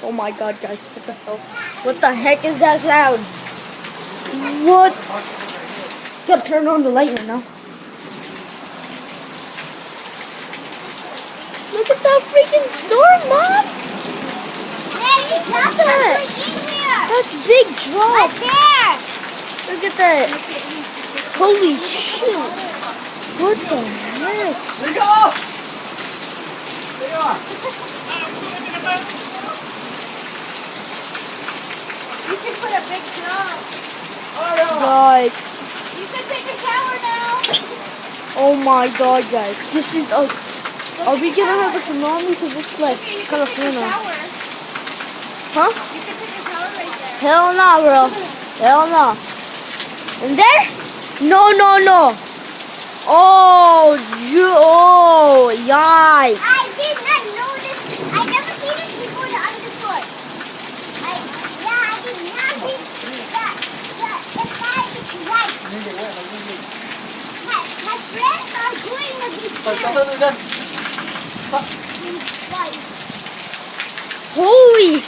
Oh my god, guys, what the hell? What the heck is that sound? What? Gotta turn on the light right now. Look at that freaking storm, Mom! Daddy, Look at that! That's big drop! right there! Look at that! Holy shit! What the heck? There you go! There you are. You can put a big drum. Guys, You can take a shower now. oh my god, guys. This is a... Are we gonna have a tsunami? Because it's like California. Huh? You can take a shower right there. Hell no, bro. Hell no. In there? No, no, no. Oh, yikes. I did not know this. I never seen this before the underfoot. I did not see that. The sky is white. My friends are going with this white. Holy.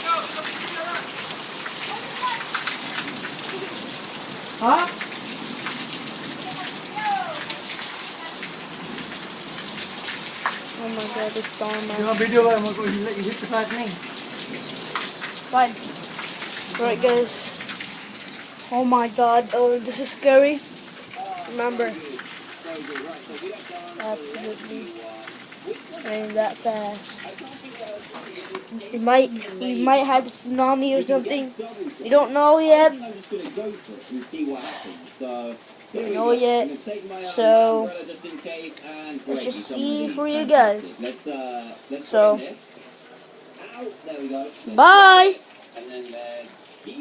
Huh? Oh my god, it's storm, man. Yung video ba? Mag-hit ka sa atin eh. Fine. Right, guys. Oh my god. Oh, this is scary. Remember. Absolutely. Ain't that fast. We might have a tsunami or something. We don't know yet. We don't know yet. So let's just see for you guys. So bye.